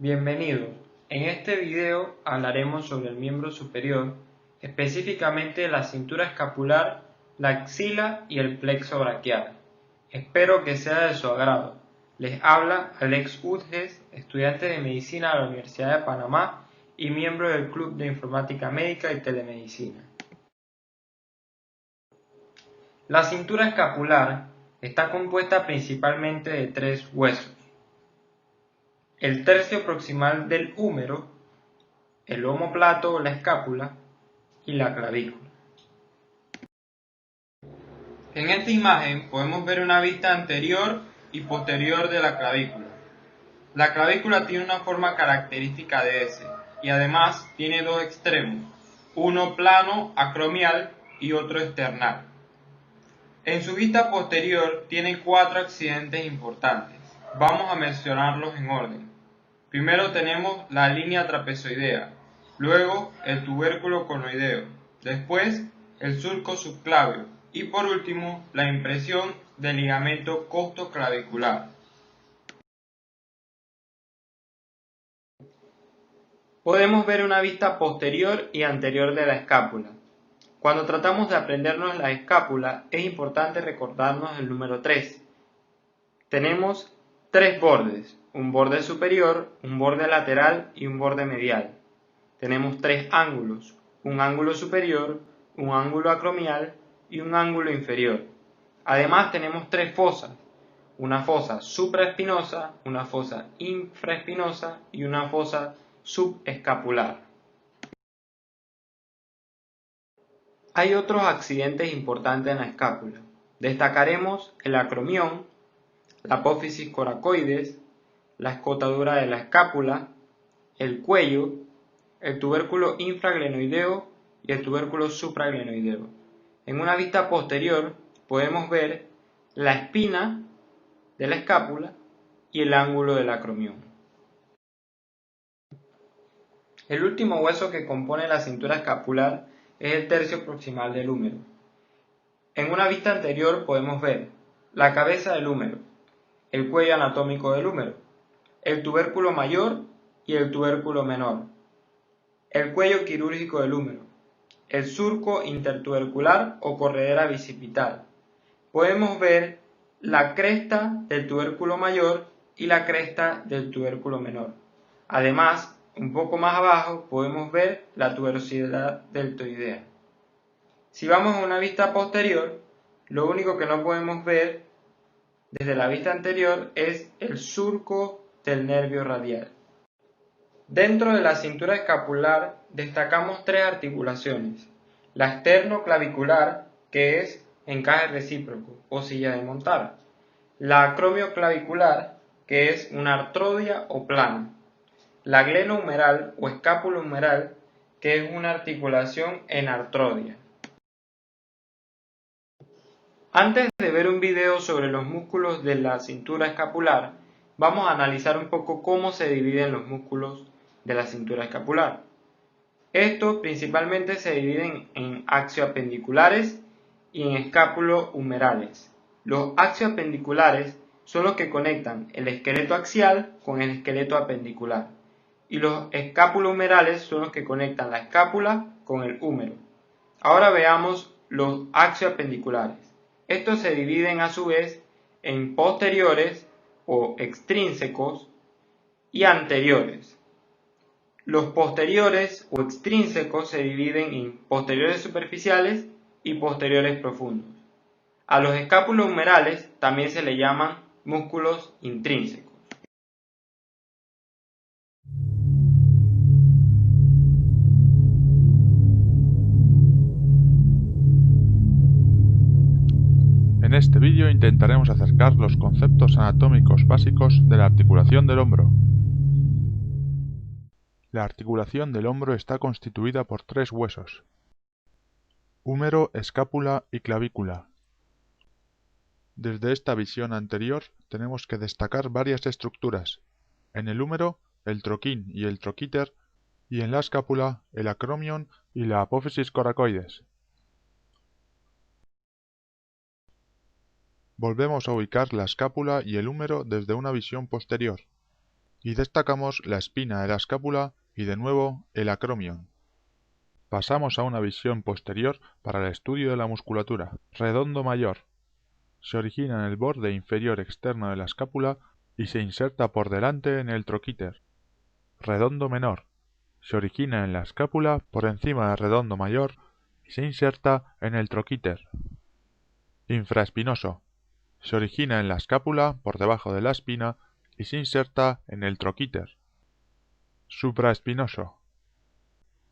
Bienvenidos. En este video hablaremos sobre el miembro superior, específicamente la cintura escapular, la axila y el plexo braquial. Espero que sea de su agrado. Les habla Alex Utges, estudiante de medicina de la Universidad de Panamá y miembro del Club de Informática Médica y Telemedicina. La cintura escapular está compuesta principalmente de tres huesos: el tercio proximal del húmero, el omóplato o la escápula y la clavícula. En esta imagen podemos ver una vista anterior y posterior de la clavícula. La clavícula tiene una forma característica de S y además tiene dos extremos, uno plano acromial y otro external. En su vista posterior tiene cuatro accidentes importantes. Vamos a mencionarlos en orden. Primero tenemos la línea trapezoidea, luego el tubérculo conoideo, después el surco subclavio y por último la impresión del ligamento costoclavicular. Podemos ver una vista posterior y anterior de la escápula. Cuando tratamos de aprendernos la escápula es importante recordarnos el número 3. Tenemos tres bordes, un borde superior, un borde lateral y un borde medial. Tenemos tres ángulos, un ángulo superior, un ángulo acromial y un ángulo inferior. Además tenemos tres fosas, una fosa supraespinosa, una fosa infraespinosa y una fosa subescapular. Hay otros accidentes importantes en la escápula. Destacaremos el acromión, la apófisis coracoides, la escotadura de la escápula, el cuello, el tubérculo infraglenoideo y el tubérculo supraglenoideo. En una vista posterior podemos ver la espina de la escápula y el ángulo del acromión. El último hueso que compone la cintura escapular es el tercio proximal del húmero. En una vista anterior podemos ver la cabeza del húmero, el cuello anatómico del húmero, el tubérculo mayor y el tubérculo menor, el cuello quirúrgico del húmero, el surco intertubercular o corredera bicipital. Podemos ver la cresta del tubérculo mayor y la cresta del tubérculo menor. Además, un poco más abajo podemos ver la tuberosidad deltoidea. Si vamos a una vista posterior, lo único que no podemos ver desde la vista anterior es el surco del nervio radial. Dentro de la cintura escapular destacamos tres articulaciones: la esternoclavicular, que es encaje recíproco o silla de montar; la acromioclavicular, que es una artrodia o plana; la glenohumeral o escápula humeral, que es una articulación en artrodia. Antes de ver un video sobre los músculos de la cintura escapular, vamos a analizar un poco cómo se dividen los músculos de la cintura escapular. Estos principalmente se dividen en axioapendiculares y en escápulo-humerales. Los axioapendiculares son los que conectan el esqueleto axial con el esqueleto apendicular, y los escápulo-humerales son los que conectan la escápula con el húmero. Ahora veamos los axioapendiculares. Estos se dividen a su vez en posteriores o extrínsecos y anteriores. Los posteriores o extrínsecos se dividen en posteriores superficiales y posteriores profundos. A los escápulos humerales también se le llaman músculos intrínsecos. En este vídeo intentaremos acercar los conceptos anatómicos básicos de la articulación del hombro. La articulación del hombro está constituida por tres huesos: húmero, escápula y clavícula. Desde esta visión anterior tenemos que destacar varias estructuras: en el húmero, el troquín y el troquíter, y en la escápula, el acromion y la apófisis coracoides. Volvemos a ubicar la escápula y el húmero desde una visión posterior. y destacamos la espina de la escápula y de nuevo el acromion. Pasamos a una visión posterior para el estudio de la musculatura. Redondo mayor. Se origina en el borde inferior externo de la escápula y se inserta por delante en el troquíter. Redondo menor. Se origina en la escápula por encima del redondo mayor y se inserta en el troquíter. Infraespinoso. Se origina en la escápula por debajo de la espina y se inserta en el troquíter. Supraespinoso.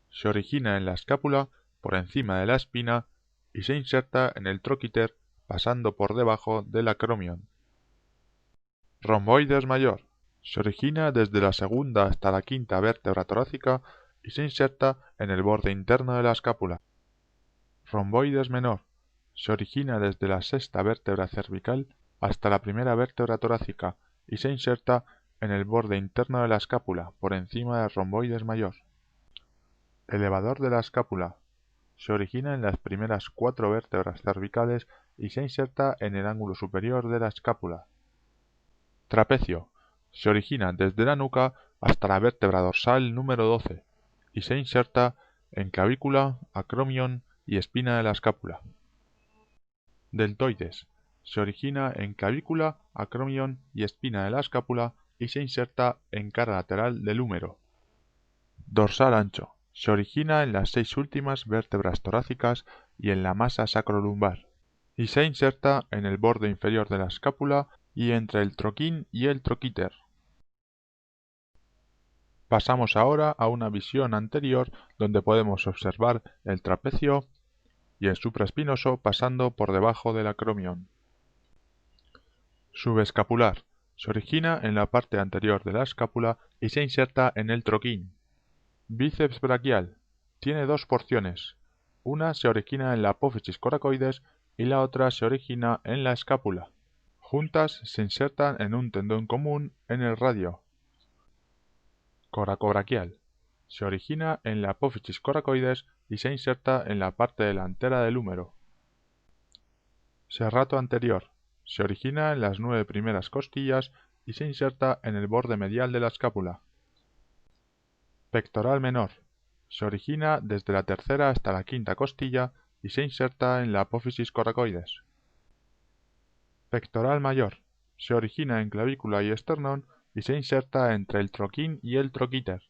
Se origina en la escápula por encima de la espina y se inserta en el troquíter pasando por debajo del acromion. Romboides mayor. Se origina desde la segunda hasta la quinta vértebra torácica y se inserta en el borde interno de la escápula. Romboides menor. Se origina desde la sexta vértebra cervical hasta la primera vértebra torácica y se inserta en el borde interno de la escápula, por encima del romboides mayor. Elevador de la escápula. Se origina en las primeras 4 vértebras cervicales y se inserta en el ángulo superior de la escápula. Trapecio. Se origina desde la nuca hasta la vértebra dorsal número 12 y se inserta en clavícula, acromion y espina de la escápula. Deltoides. Se origina en clavícula, acromion y espina de la escápula y se inserta en cara lateral del húmero. Dorsal ancho. Se origina en las 6 últimas vértebras torácicas y en la masa sacrolumbar, y se inserta en el borde inferior de la escápula y entre el troquín y el troquíter. Pasamos ahora a una visión anterior donde podemos observar el trapecio y el supraespinoso pasando por debajo del acromion. Subescapular. Se origina en la parte anterior de la escápula y se inserta en el troquín. Bíceps braquial. Tiene 2 porciones. Una se origina en la apófisis coracoides y la otra se origina en la escápula. Juntas se insertan en un tendón común en el radio. Coracobraquial. Se origina en la apófisis coracoides y se inserta en la parte delantera del húmero. Serrato anterior. Se origina en las 9 primeras costillas y se inserta en el borde medial de la escápula. Pectoral menor. Se origina desde la tercera hasta la quinta costilla y se inserta en la apófisis coracoides. Pectoral mayor. Se origina en clavícula y esternón y se inserta entre el troquín y el troquíter.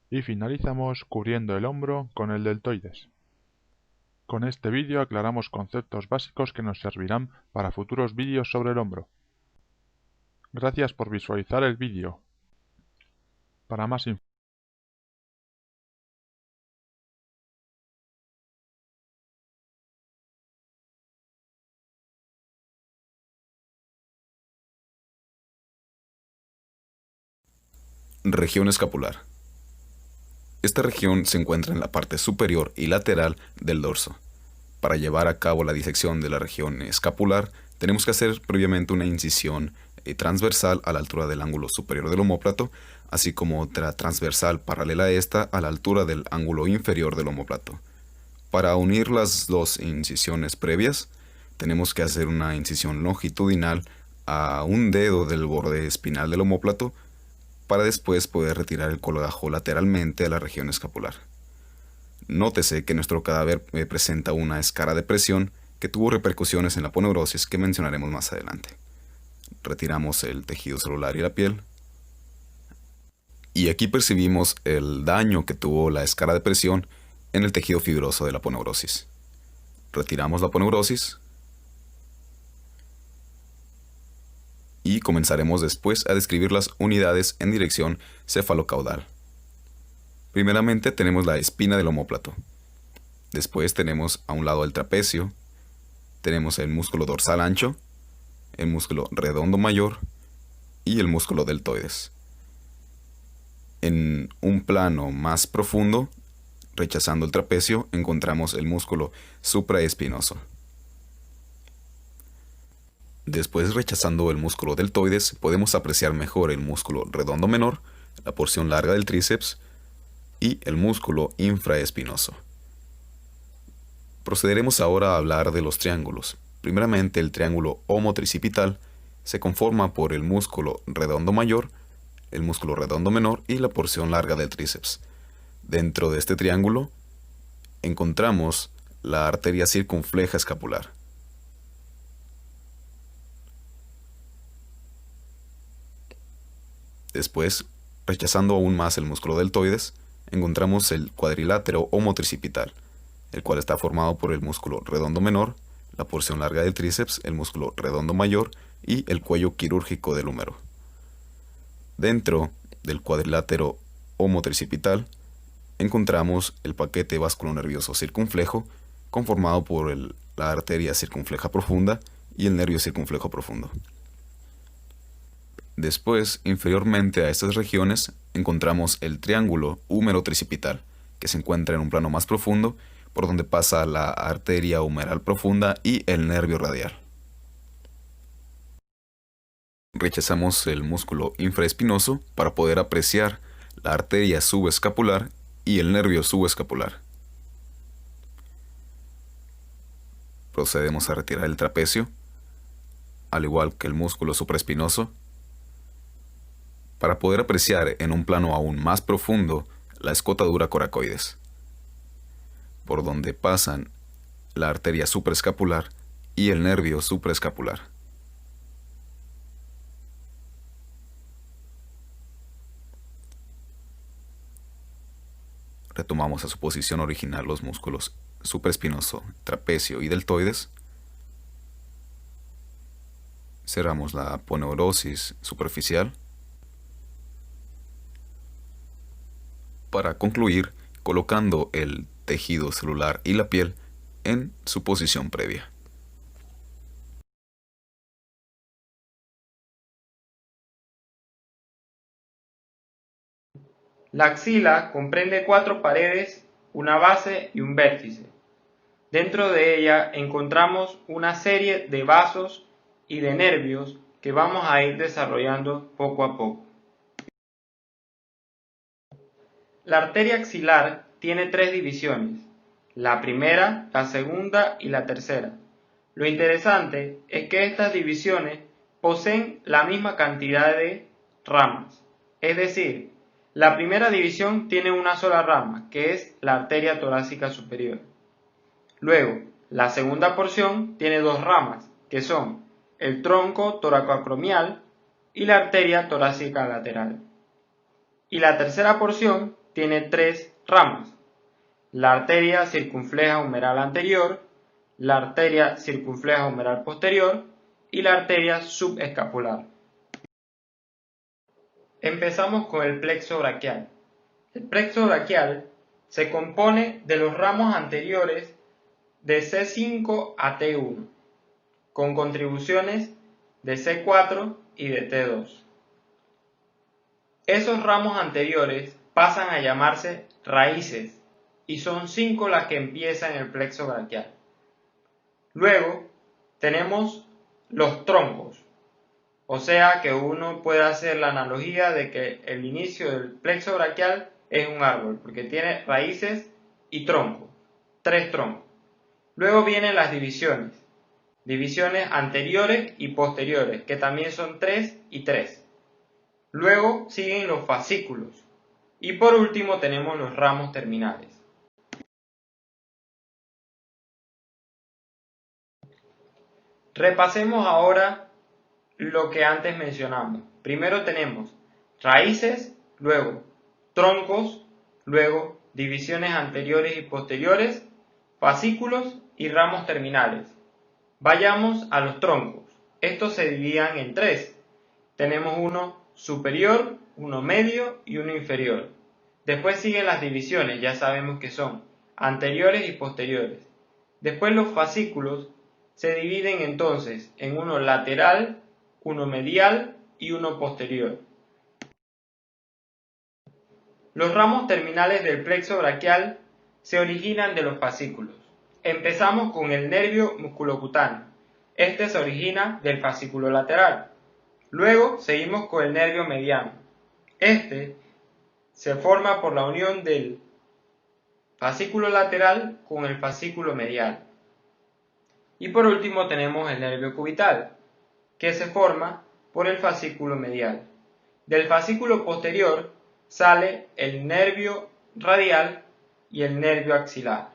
Y finalizamos cubriendo el hombro con el deltoides. Con este vídeo aclaramos conceptos básicos que nos servirán para futuros vídeos sobre el hombro. Gracias por visualizar el vídeo. Para más información. Región escapular. Esta región se encuentra en la parte superior y lateral del dorso. Para llevar a cabo la disección de la región escapular, tenemos que hacer previamente una incisión transversal a la altura del ángulo superior del omóplato, así como otra transversal paralela a esta a la altura del ángulo inferior del omóplato. Para unir las dos incisiones previas, tenemos que hacer una incisión longitudinal a un dedo del borde espinal del omóplato, para después poder retirar el colgajo lateralmente a la región escapular. Nótese que nuestro cadáver presenta una escara de presión que tuvo repercusiones en la aponeurosis que mencionaremos más adelante. Retiramos el tejido celular y la piel. Y aquí percibimos el daño que tuvo la escara de presión en el tejido fibroso de la aponeurosis. Retiramos la aponeurosis. Y comenzaremos después a describir las unidades en dirección cefalocaudal. Primeramente tenemos la espina del omóplato. Después tenemos a un lado el trapecio. Tenemos el músculo dorsal ancho, el músculo redondo mayor y el músculo deltoides. En un plano más profundo, rechazando el trapecio, encontramos el músculo supraespinoso. Después, rechazando el músculo deltoides, podemos apreciar mejor el músculo redondo menor, la porción larga del tríceps y el músculo infraespinoso. Procederemos ahora a hablar de los triángulos. Primeramente, el triángulo homotricipital se conforma por el músculo redondo mayor, el músculo redondo menor y la porción larga del tríceps. Dentro de este triángulo encontramos la arteria circunfleja escapular. Después, rechazando aún más el músculo deltoides, encontramos el cuadrilátero o motricipital, el cual está formado por el músculo redondo menor, la porción larga del tríceps, el músculo redondo mayor y el cuello quirúrgico del húmero. Dentro del cuadrilátero o motricipital encontramos el paquete vasculonervioso circunflejo, conformado por la arteria circunfleja profunda y el nervio circunflejo profundo. Después, inferiormente a estas regiones, encontramos el triángulo húmero-tricipital, que se encuentra en un plano más profundo, por donde pasa la arteria humeral profunda y el nervio radial. Rechazamos el músculo infraespinoso para poder apreciar la arteria subescapular y el nervio subescapular. Procedemos a retirar el trapecio, al igual que el músculo supraespinoso, para poder apreciar en un plano aún más profundo la escotadura coracoides, por donde pasan la arteria supraescapular y el nervio supraescapular. Retomamos a su posición original los músculos supraespinoso, trapecio y deltoides. Cerramos la aponeurosis superficial para concluir colocando el tejido celular y la piel en su posición previa. La axila comprende 4 paredes, una base y un vértice. Dentro de ella encontramos una serie de vasos y de nervios que vamos a ir desarrollando poco a poco. La arteria axilar tiene 3 divisiones, la primera, la segunda y la tercera. Lo interesante es que estas divisiones poseen la misma cantidad de ramas, es decir, la primera división tiene una sola rama, que es la arteria torácica superior. Luego, la segunda porción tiene 2 ramas, que son el tronco toracoacromial y la arteria torácica lateral. Y la tercera porción tiene 3 ramas, la arteria circunfleja humeral anterior, la arteria circunfleja humeral posterior y la arteria subescapular. Empezamos con el plexo braquial. El plexo braquial se compone de los ramos anteriores de C5 a T1, con contribuciones de C4 y de T2. Esos ramos anteriores pasan a llamarse raíces y son 5 las que empiezan el plexo braquial. Luego tenemos los troncos, o sea que uno puede hacer la analogía de que el inicio del plexo braquial es un árbol, porque tiene raíces y tronco, 3 troncos. Luego vienen las divisiones anteriores y posteriores, que también son 3 y 3. Luego siguen los fascículos y por último tenemos los ramos terminales. Repasemos ahora lo que antes mencionamos. Primero tenemos raíces, luego troncos, luego divisiones anteriores y posteriores, fascículos y ramos terminales. Vayamos a los troncos. Estos se dividían en 3. Tenemos uno superior, uno medio y uno inferior. Después siguen las divisiones, ya sabemos que son anteriores y posteriores. Después los fascículos se dividen entonces en uno lateral, uno medial y uno posterior. Los ramos terminales del plexo braquial se originan de los fascículos. Empezamos con el nervio musculocutáneo. Este se origina del fascículo lateral. Luego seguimos con el nervio mediano. Este se forma por la unión del fascículo lateral con el fascículo medial. Y por último tenemos el nervio cubital, que se forma por el fascículo medial. Del fascículo posterior sale el nervio radial y el nervio axilar.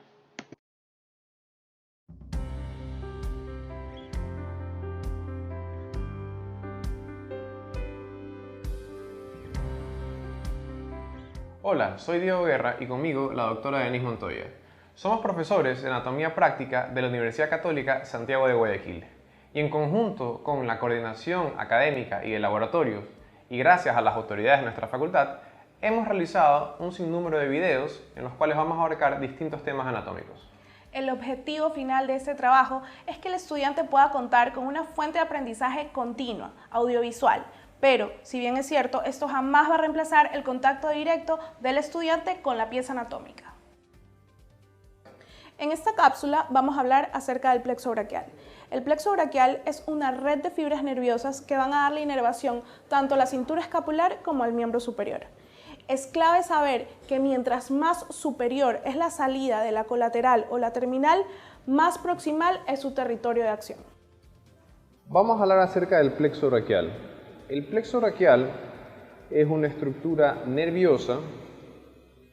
Hola, soy Diego Guerra y conmigo la doctora Denise Montoya. Somos profesores de Anatomía Práctica de la Universidad Católica Santiago de Guayaquil y en conjunto con la coordinación académica y de laboratorios y gracias a las autoridades de nuestra facultad, hemos realizado un sinnúmero de videos en los cuales vamos a abarcar distintos temas anatómicos. El objetivo final de este trabajo es que el estudiante pueda contar con una fuente de aprendizaje continua, audiovisual, pero, si bien es cierto, esto jamás va a reemplazar el contacto directo del estudiante con la pieza anatómica. En esta cápsula vamos a hablar acerca del plexo braquial. El plexo braquial es una red de fibras nerviosas que van a darle inervación tanto a la cintura escapular como al miembro superior. Es clave saber que mientras más superior es la salida de la colateral o la terminal, más proximal es su territorio de acción. Vamos a hablar acerca del plexo braquial. El plexo braquial es una estructura nerviosa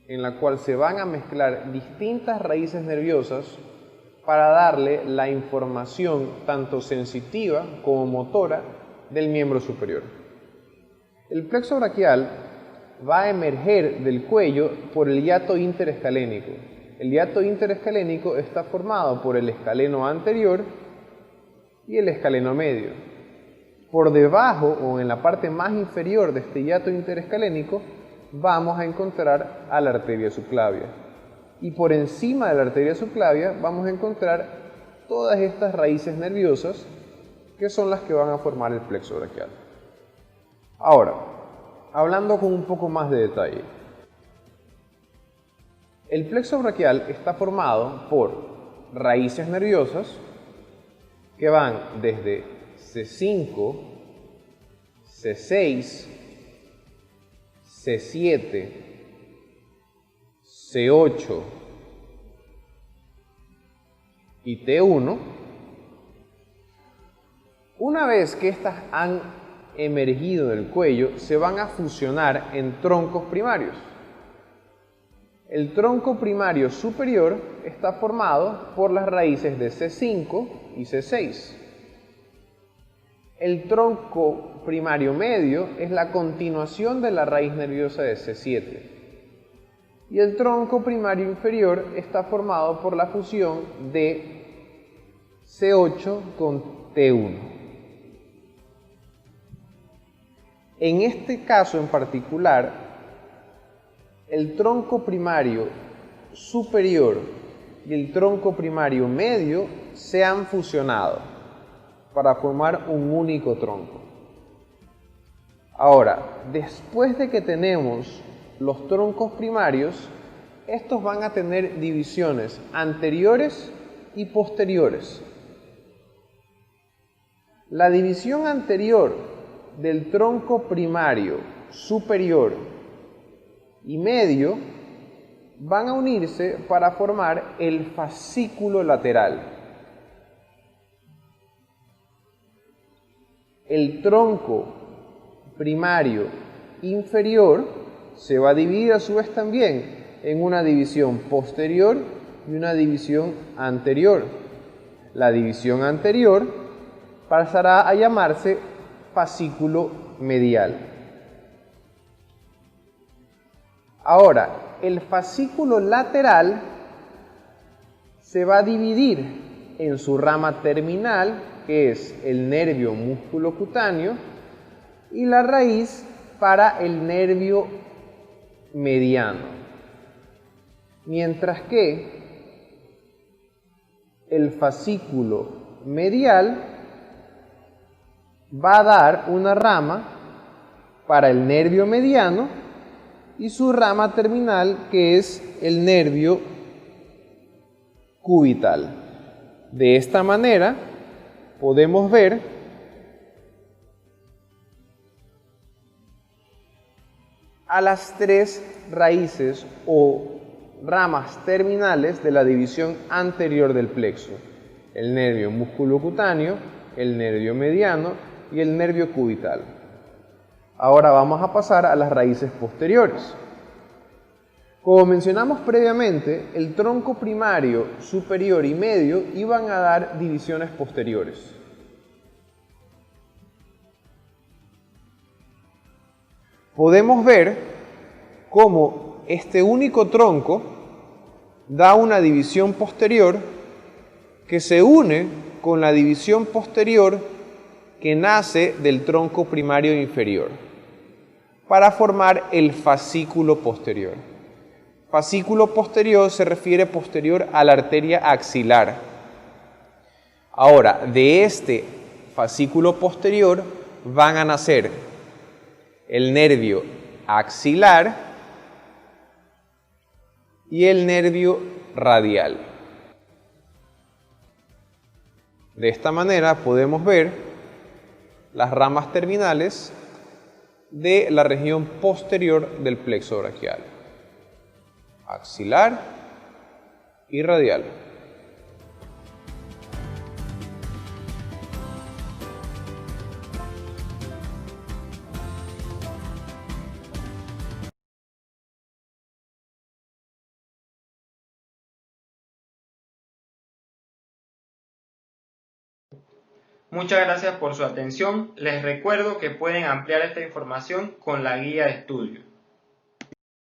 en la cual se van a mezclar distintas raíces nerviosas para darle la información tanto sensitiva como motora del miembro superior. El plexo braquial va a emerger del cuello por el hiato interescalénico. El hiato interescalénico está formado por el escaleno anterior y el escaleno medio. Por debajo o en la parte más inferior de este hiato interescalénico vamos a encontrar a la arteria subclavia. Y por encima de la arteria subclavia vamos a encontrar todas estas raíces nerviosas que son las que van a formar el plexo braquial. Ahora, hablando con un poco más de detalle. El plexo braquial está formado por raíces nerviosas que van desde C5, C6, C7, C8 y T1. Una vez que estas han emergido del cuello, se van a fusionar en troncos primarios. El tronco primario superior está formado por las raíces de C5 y C6. El tronco primario medio es la continuación de la raíz nerviosa de C7. Y el tronco primario inferior está formado por la fusión de C8 con T1. En este caso en particular, el tronco primario superior y el tronco primario medio se han fusionado para formar un único tronco. Ahora, después de que tenemos los troncos primarios, estos van a tener divisiones anteriores y posteriores. La división anterior del tronco primario superior y medio van a unirse para formar el fascículo lateral. El tronco primario inferior se va a dividir a su vez también en una división posterior y una división anterior. La división anterior pasará a llamarse fascículo medial. Ahora, el fascículo lateral se va a dividir en su rama terminal, que es el nervio musculocutáneo, y la raíz para el nervio mediano. Mientras que el fascículo medial va a dar una rama para el nervio mediano y su rama terminal, que es el nervio cubital. De esta manera podemos ver a las tres raíces o ramas terminales de la división anterior del plexo: el nervio musculocutáneo, el nervio mediano y el nervio cubital. Ahora vamos a pasar a las raíces posteriores. Como mencionamos previamente, el tronco primario, superior y medio iban a dar divisiones posteriores. Podemos ver cómo este único tronco da una división posterior que se une con la división posterior que nace del tronco primario inferior para formar el fascículo posterior. Fascículo posterior se refiere posterior a la arteria axilar. Ahora, de este fascículo posterior van a nacer el nervio axilar y el nervio radial. De esta manera podemos ver las ramas terminales de la región posterior del plexo braquial, axilar y radial. Muchas gracias por su atención. Les recuerdo que pueden ampliar esta información con la guía de estudio.